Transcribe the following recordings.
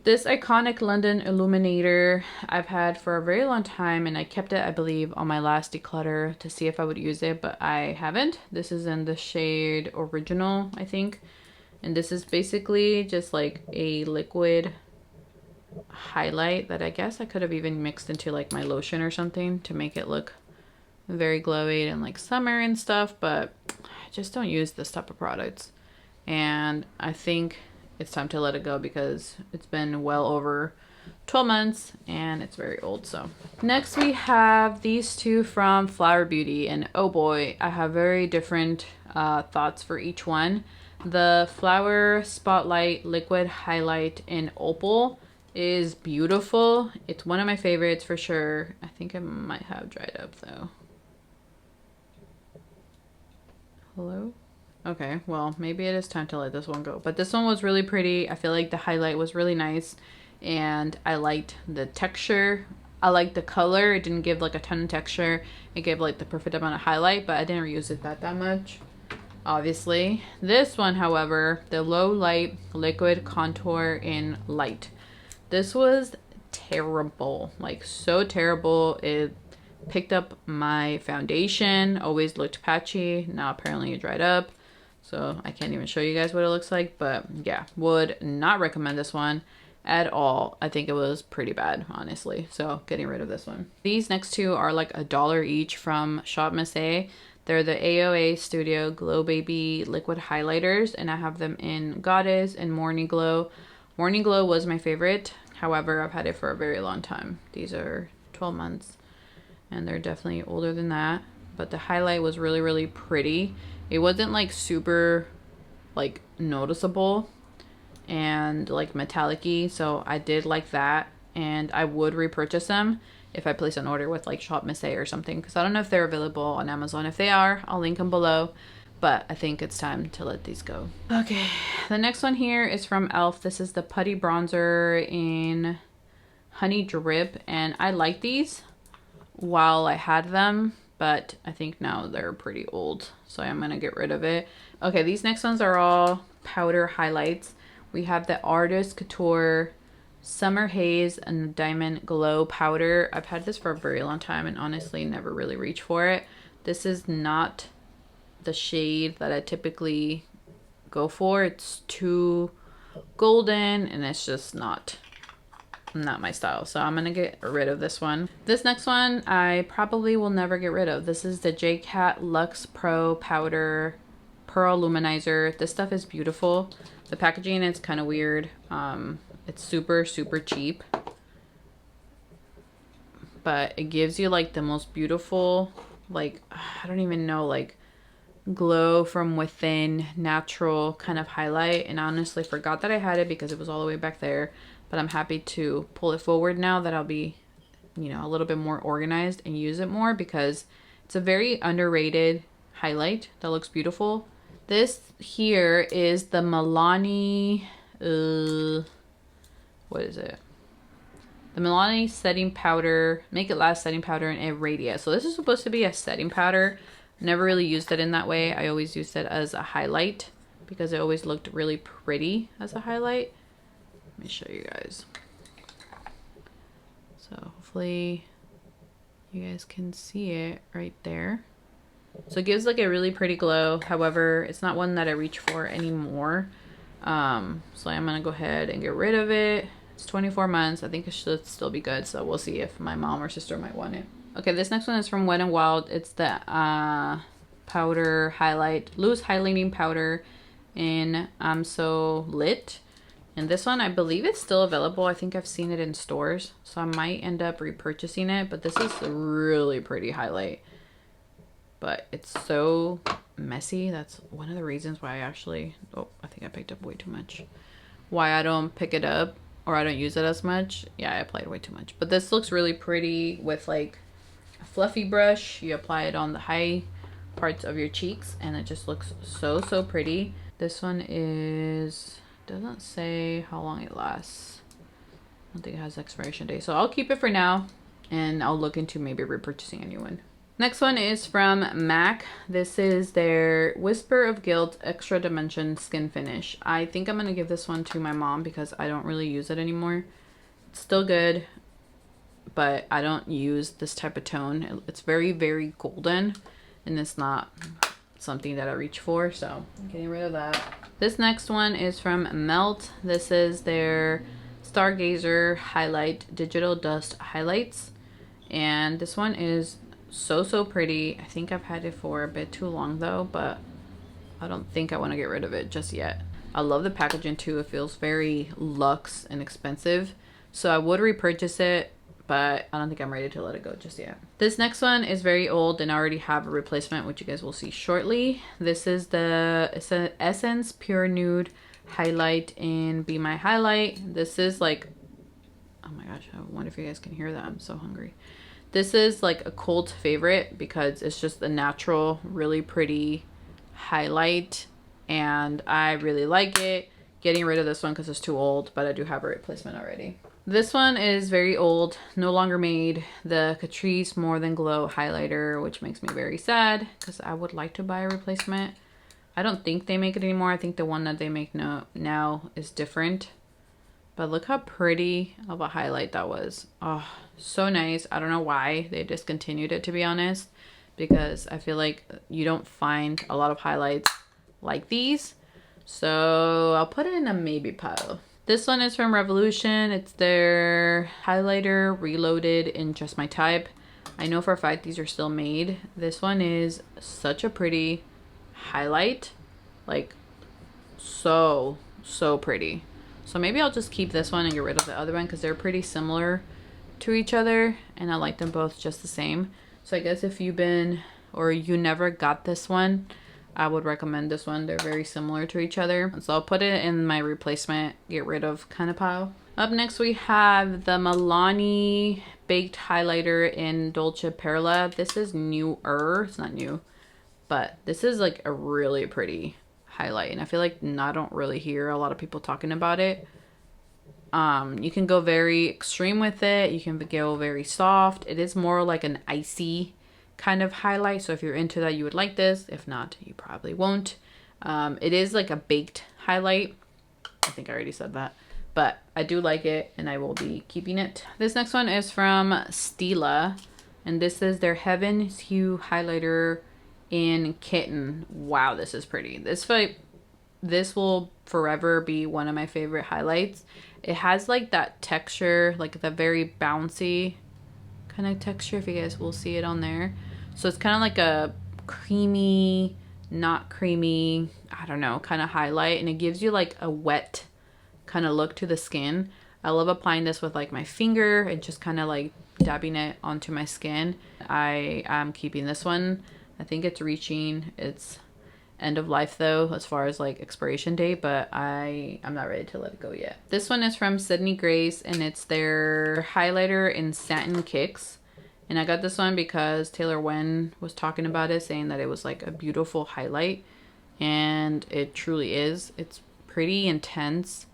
This iconic London illuminator I've had for a very long time, and I kept it, I believe, on my last declutter to see if I would use it, but I haven't. This is in the shade Original, I think. And this is basically just like a liquid highlight that I guess I could have even mixed into like my lotion or something to make it look very glowy and like summer and stuff, but I just don't use this type of products. And I think it's time to let it go because it's been well over 12 months and it's very old. So next we have these two from Flower Beauty, and oh boy, I have very different thoughts for each one. The Flower Spotlight Liquid Highlight in Opal is beautiful. It's one of my favorites for sure. I think it might have dried up though. Hello? Okay, well, maybe it is time to let this one go. But this one was really pretty. I feel like the highlight was really nice. And I liked the texture. I liked the color. It didn't give like a ton of texture. It gave like the perfect amount of highlight, but I didn't use it that much, obviously. This one, however, the Low Light Liquid Contour in Light. This was terrible. Like, so terrible. It picked up my foundation. Always looked patchy. Now apparently it dried up. So I can't even show you guys what it looks like, but yeah, would not recommend this one at all. I think it was pretty bad, honestly. So getting rid of this one. These next two are like $1 each from Shop Mercier. They're the AOA Studio Glow Baby Liquid Highlighters, and I have them in Goddess and Morning Glow. Morning Glow was my favorite. However, I've had it for a very long time. These are 12 months, and they're definitely older than that. But the highlight was really, really pretty. It wasn't like super like noticeable and like metallic-y, so I did like that, and I would repurchase them if I place an order with like Shop Mercier or something, because I don't know if they're available on Amazon. If they are, I'll link them below, but I think it's time to let these go. Okay, the next one here is from e.l.f. This is the Putty Bronzer in Honey Drip, and I like these while I had them, but I think now they're pretty old, so I'm gonna get rid of it. Okay, these next ones are all powder highlights. We have the Artist Couture Summer Haze and Diamond Glow Powder. I've had this for a very long time and honestly never really reached for it. This is not the shade that I typically go for. It's too golden and it's just not my style, so I'm gonna get rid of this one. This next one I probably will never get rid of. This is the Cat Luxe Pro Powder Pearl Luminizer. This stuff is beautiful. The packaging is kind of weird. It's super cheap, but it gives you like the most beautiful, like, I don't even know, like glow from within, natural kind of highlight. And I honestly forgot that I had it because it was all the way back there. But I'm happy to pull it forward now that I'll be, you know, a little bit more organized and use it more, because it's a very underrated highlight that looks beautiful. This here is the Milani, what is it? The Milani setting powder, Make It Last setting powder in a Radiace. So this is supposed to be a setting powder. Never really used it in that way. I always used it as a highlight because it always looked really pretty as a highlight. Let me show you guys. So hopefully you guys can see it right there. So it gives like a really pretty glow. However, it's not one that I reach for anymore. So I'm gonna go ahead and get rid of it. It's 24 months. I think it should still be good. So we'll see if my mom or sister might want it. Okay, this next one is from Wet n Wild. It's the powder highlight, loose highlighting powder in I'm So Lit. And this one, I believe it's still available. I think I've seen it in stores, so I might end up repurchasing it. But this is a really pretty highlight. But it's so messy. That's one of the reasons why I actually... Oh, I think I picked up way too much. Why I don't pick it up or I don't use it as much. Yeah, I applied way too much. But this looks really pretty with like a fluffy brush. You apply it on the high parts of your cheeks and it just looks so pretty. This one is... doesn't say how long it lasts. I don't think it has expiration date, so I'll keep it for now and I'll look into maybe repurchasing a new one. Next one is from MAC. This is their Whisper of Guilt Extra Dimension Skin Finish. I think I'm going to give this one to my mom because I don't really use it anymore. It's still good, but I don't use this type of tone. It's very, very golden, and it's not something that I reach for, so I'm getting rid of that. This next one is from Melt. This is their Stargazer Highlight Digital Dust Highlights, and this one is so pretty. I think I've had it for a bit too long though, but I don't think I want to get rid of it just yet. I love the packaging too. It feels very luxe and expensive, so I would repurchase it, but I don't think I'm ready to let it go just yet. This next one is very old and I already have a replacement, which you guys will see shortly. This is the Essence Pure Nude Highlight in Be My Highlight. This is like, oh my gosh, I wonder if you guys can hear that. I'm so hungry. This is like a cult favorite because it's just a natural, really pretty highlight, and I really like it. Getting rid of this one because it's too old, but I do have a replacement already. This one is very old, no longer made. The Catrice More Than Glow highlighter, which makes me very sad because I would like to buy a replacement. I don't think they make it anymore. I think the one that they make now is different. But look how pretty of a highlight that was. Oh, so nice. I don't know why they discontinued it, to be honest, because I feel like you don't find a lot of highlights like these. So I'll put it in a maybe pile. This one is from Revolution. It's their highlighter reloaded in Just My Type. I know for a fact these are still made. This one is such a pretty highlight. Like, so pretty. So maybe I'll just keep this one and get rid of the other one because they're pretty similar to each other and I like them both just the same. So I guess if you've been or you never got this one, I would recommend this one. They're very similar to each other. So I'll put it in my replacement, get rid of kind of pile. Up next we have the Milani Baked Highlighter in Dolce Perla. This is newer. It's not new, but this is like a really pretty highlight, and I feel like I don't really hear a lot of people talking about it. You can go very extreme with it. You can go very soft. It is more like an icy kind of highlight, so if you're into that, you would like this. If not, you probably won't. It is like a baked highlight. I think I already said that, but I do like it and I will be keeping it. This next one is from Stila, and this is their Heaven's Hue highlighter in Kitten. Wow, this is pretty. This will forever be one of my favorite highlights. It has like that texture, like the very bouncy kind of texture, if you guys will see it on there. So it's kind of like a creamy, not creamy, I don't know, kind of highlight, and it gives you like a wet kind of look to the skin. I love applying this with like my finger and just kind of like dabbing it onto my skin. I am keeping this one. I think it's reaching its end of life though, as far as like expiration date, but I'm not ready to let it go yet. This one is from Sydney Grace, and it's their highlighter in Satin Kicks. And I got this one because Taylor Wen was talking about it, saying that it was like a beautiful highlight, and it truly is. It's pretty intense.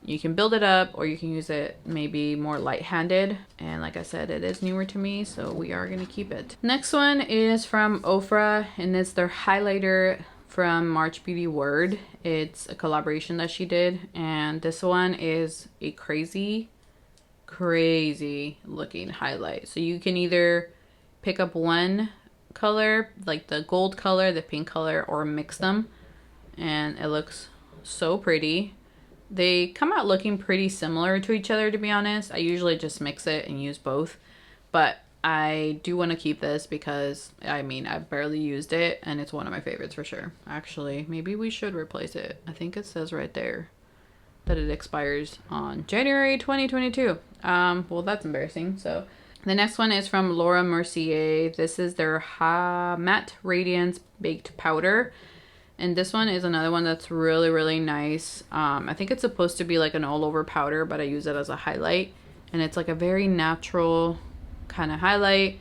You can build it up or you can use it maybe more light-handed. And like I said, it is newer to me, so we are going to keep it. Next one is from Ofra, and it's their highlighter from March Beauty Word. It's a collaboration that she did, and this one is a crazy looking highlight. So you can either pick up one color, like the gold color, the pink color, or mix them, and it looks so pretty. They come out looking pretty similar to each other, to be honest. I usually just mix it and use both, but I do want to keep this because, I mean, I've barely used it and it's one of my favorites for sure. Actually, maybe we should replace it. I think it says right there that it expires on January 2022. Well, that's embarrassing. So the next one is from Laura Mercier. This is their Matte Radiance Baked Powder. And this one is another one that's really nice. I think it's supposed to be like an all over powder, but I use it as a highlight. And it's like a very natural kind of highlight.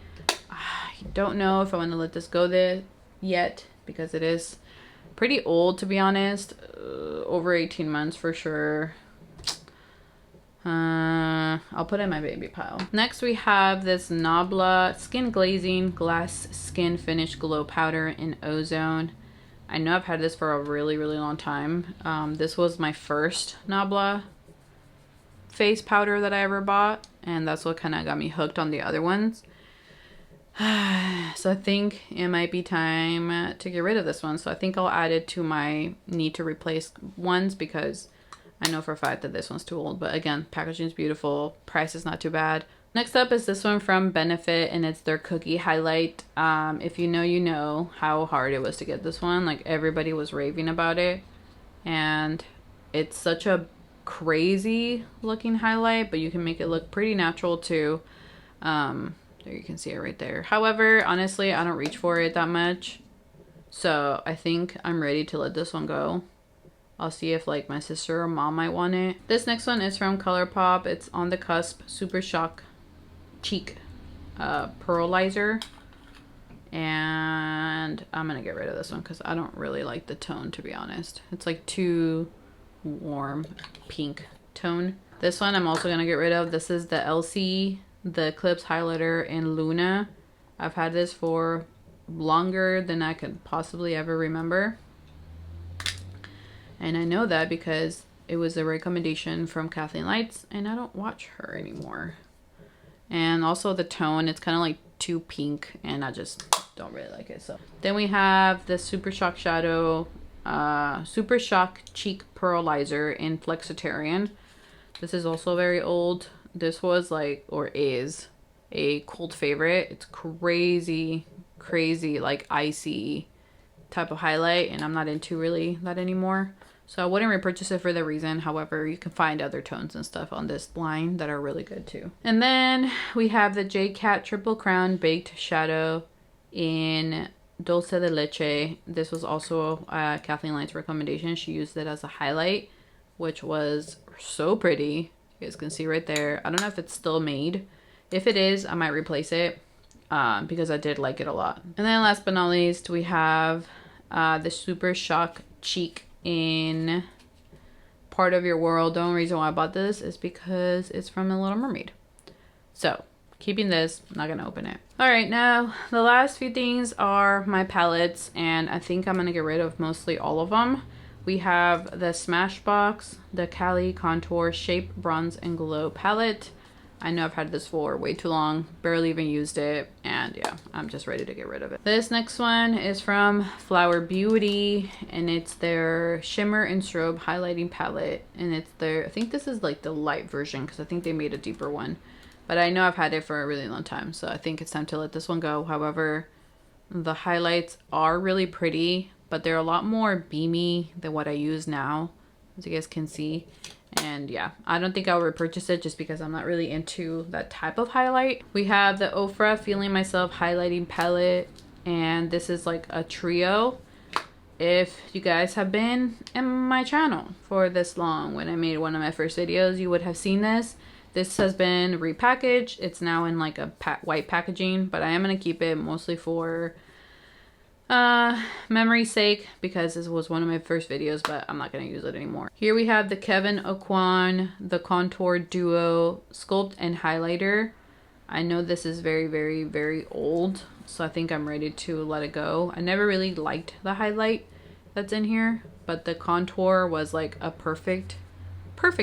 I don't know if I want to let this go there yet because it is pretty old, to be honest. Over 18 months for sure. I'll put it in my baby pile. Next we have this Nabla Skin Glazing Glass Skin Finish Glow Powder in Ozone. I know I've had this for a really long time. This was my first Nabla face powder that I ever bought, and that's what kind of got me hooked on the other ones. So I think it might be time to get rid of this one. So I think I'll add it to my need to replace ones, because I know for a fact that this one's too old. But again, packaging is beautiful. Price is not too bad. Next up is this one from Benefit, and it's their Cookie Highlight. If you know, you know how hard it was to get this one. Like, everybody was raving about it. And it's such a crazy looking highlight, but you can make it look pretty natural too. There, you can see it right there. However, honestly, I don't reach for it that much. So I think I'm ready to let this one go. I'll see if like my sister or mom might want it. This next one is from Colourpop. It's On the Cusp Super Shock Cheek Pearlizer. And I'm gonna get rid of this one because I don't really like the tone, to be honest. It's like too warm pink tone. This one I'm also gonna get rid of. This is the LC, the Eclipse Highlighter in Luna. I've had this for longer than I could possibly ever remember. And I know that because it was a recommendation from Kathleen Lights, and I don't watch her anymore. And also the tone, it's kind of like too pink, and I just don't really like it. So then we have the Super Shock Shadow, Super Shock Cheek Pearlizer in Flexitarian. This is also very old. This was like, or is, a cult favorite. It's crazy like icy type of highlight, and I'm not into really that anymore. So I wouldn't repurchase it for the reason. However, you can find other tones and stuff on this line that are really good too. And then we have the J Cat Triple Crown Baked Shadow in Dulce de Leche. This was also Kathleen Light's recommendation. She used it as a highlight, which was so pretty. You guys can see right there. I don't know if it's still made. If it is, I might replace it because I did like it a lot. And then last but not least, we have the Super Shock Cheek in Part of Your World. The only reason why I bought this is because it's from The Little Mermaid. So keeping this, I'm not gonna open it. All right, now the last few things are my palettes, and I think I'm gonna get rid of mostly all of them. We have the Smashbox, the Cali Contour Shape Bronze and Glow palette. I know I've had this for way too long, barely even used it, and yeah, I'm just ready to get rid of it. This next one is from Flower Beauty, and it's their Shimmer and Strobe highlighting palette, and it's their, I think this is like the light version because I think they made a deeper one, but I know I've had it for a really long time, so I think it's time to let this one go. However, the highlights are really pretty, but they're a lot more beamy than what I use now, as you guys can see. And yeah, I don't think I'll repurchase it just because I'm not really into that type of highlight. We have the Ofra Feeling Myself highlighting palette, and this is like a trio. If you guys have been in my channel for this long, when I made one of my first videos, you would have seen this. This has been repackaged. It's now in like a white packaging, but I am going to keep it mostly for memory's sake, because this was one of my first videos, but I'm not going to use it anymore. Here we have the Kevyn Aucoin, the Contour Duo Sculpt and Highlighter. I know this is very old, so I think I'm ready to let it go. I never really liked the highlight that's in here, but the contour was like a perfect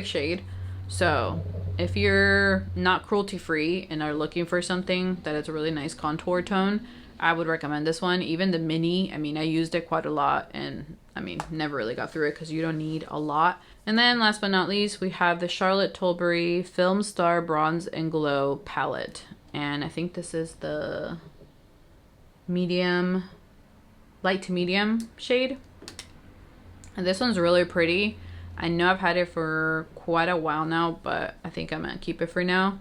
shade. So if you're not cruelty free and are looking for something that is a really nice contour tone, I would recommend this one. Even the mini, I mean, I used it quite a lot, and I mean, never really got through it because you don't need a lot. And then last but not least, we have the Charlotte Tilbury Film Star Bronze and Glow palette. And I think this is the medium, light to medium shade. And this one's really pretty. I know I've had it for quite a while now, but I think I'm gonna keep it for now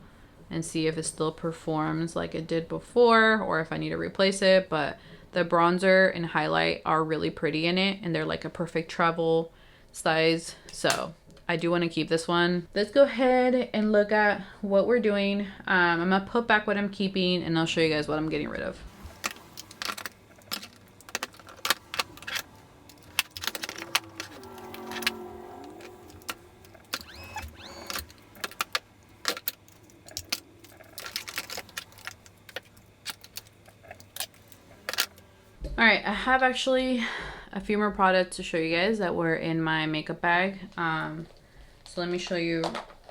and see if it still performs like it did before, or if I need to replace it. But the bronzer and highlight are really pretty in it, and they're like a perfect travel size. So I do want to keep this one. Let's go ahead and look at what we're doing. I'm gonna put back what I'm keeping, and I'll show you guys what I'm getting rid of. All right, I have actually a few more products to show you guys that were in my makeup bag. So let me show you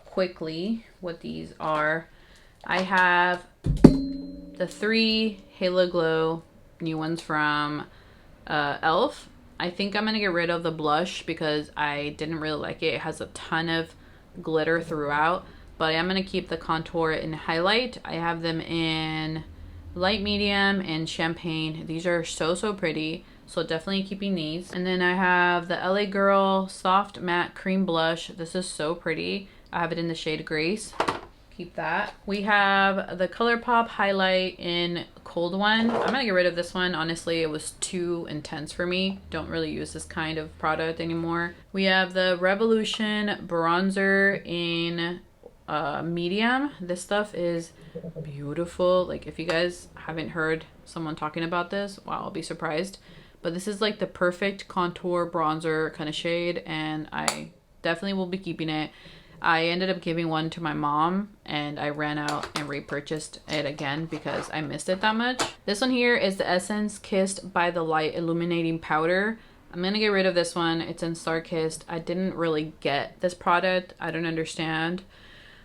quickly what these are. I have the 3 Halo Glow new ones from e.l.f. I think I'm gonna get rid of the blush because I didn't really like it. It has a ton of glitter throughout, but I am gonna keep the contour and highlight. I have them in light, medium, and champagne. These are so pretty, so definitely keeping these. And then I have the LA Girl Soft Matte Cream Blush. This is so pretty. I have it in the shade Grace. Keep that. We have the Colourpop highlight in cold one. I'm gonna get rid of this one. Honestly, it was too intense for me. Don't really use this kind of product anymore. We have the Revolution bronzer in medium. This stuff is beautiful. Like, if you guys haven't heard someone talking about this, wow, I'll be surprised. But this is like the perfect contour bronzer kind of shade, and I definitely will be keeping it. I ended up giving one to my mom and I ran out and repurchased it again because I missed it that much. This one here is the Essence Kissed by the Light Illuminating Powder. I'm gonna get rid of this one. It's in Star Kissed. I didn't really get this product. I don't understand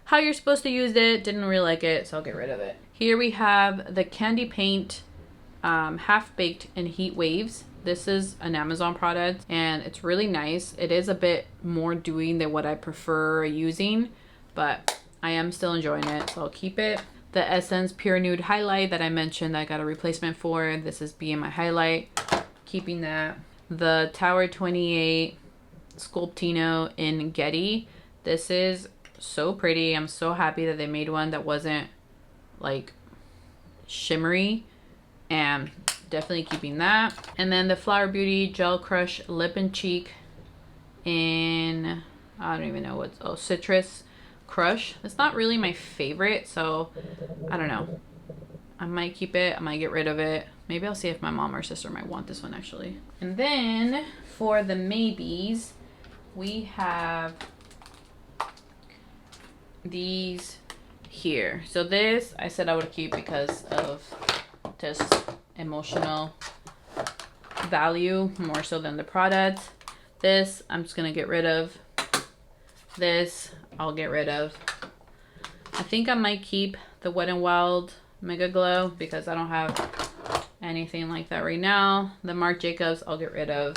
how you're supposed to use it. Didn't really like it, so I'll get rid of it. Here we have the Candy Paint Half Baked in Heat Waves. This is an Amazon product and it's really nice. It is a bit more dewy than what I prefer using, but I am still enjoying it, so I'll keep it. The Essence Pure Nude Highlight that I mentioned that I got a replacement for. This is being my highlight. Keeping that. The Tower 28 Sculptino in Getty. This is so pretty. I'm so happy that they made one that wasn't like shimmery, and definitely keeping that. And then the Flower Beauty Gel Crush Lip and Cheek in, I don't even know what's, oh, Citrus Crush. It's not really my favorite, so I don't know. I might keep it, I might get rid of it. Maybe I'll see if my mom or sister might want this one actually. And then for the maybes, we have these here. So this I said I would keep because of just emotional value more so than the product. This I'm just gonna get rid of. This I'll get rid of. I think I might keep the Wet n Wild Mega Glow because I don't have anything like that right now. The Marc Jacobs I'll get rid of,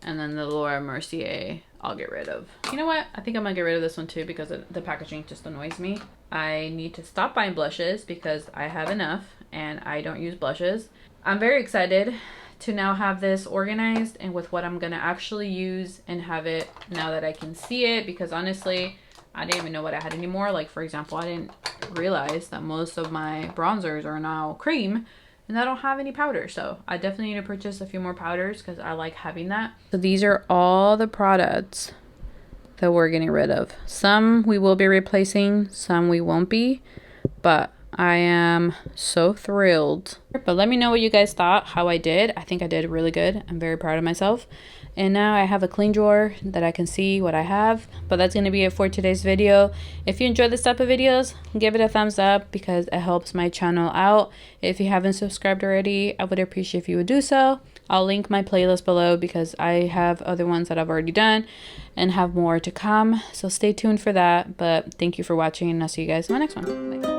and then the Laura Mercier I'll get rid of. You know what? I think I'm gonna get rid of this one too because the packaging just annoys me. I need to stop buying blushes because I have enough and I don't use blushes. I'm very excited to now have this organized and with what I'm gonna actually use and have it now that I can see it, because honestly, I didn't even know what I had anymore. Like, for example, I didn't realize that most of my bronzers are now cream and I don't have any powder. So I definitely need to purchase a few more powders because I like having that. So these are all the products that we're getting rid of. Some we will be replacing, some we won't be, but I am so thrilled. But let me know what you guys thought, how I did. I think I did really good. I'm very proud of myself. And now I have a clean drawer that I can see what I have. But that's going to be it for today's video. If you enjoy this type of videos, give it a thumbs up because it helps my channel out. If you haven't subscribed already, I would appreciate if you would do so. I'll link my playlist below because I have other ones that I've already done and have more to come. So stay tuned for that. But thank you for watching and I'll see you guys in my next one. Bye.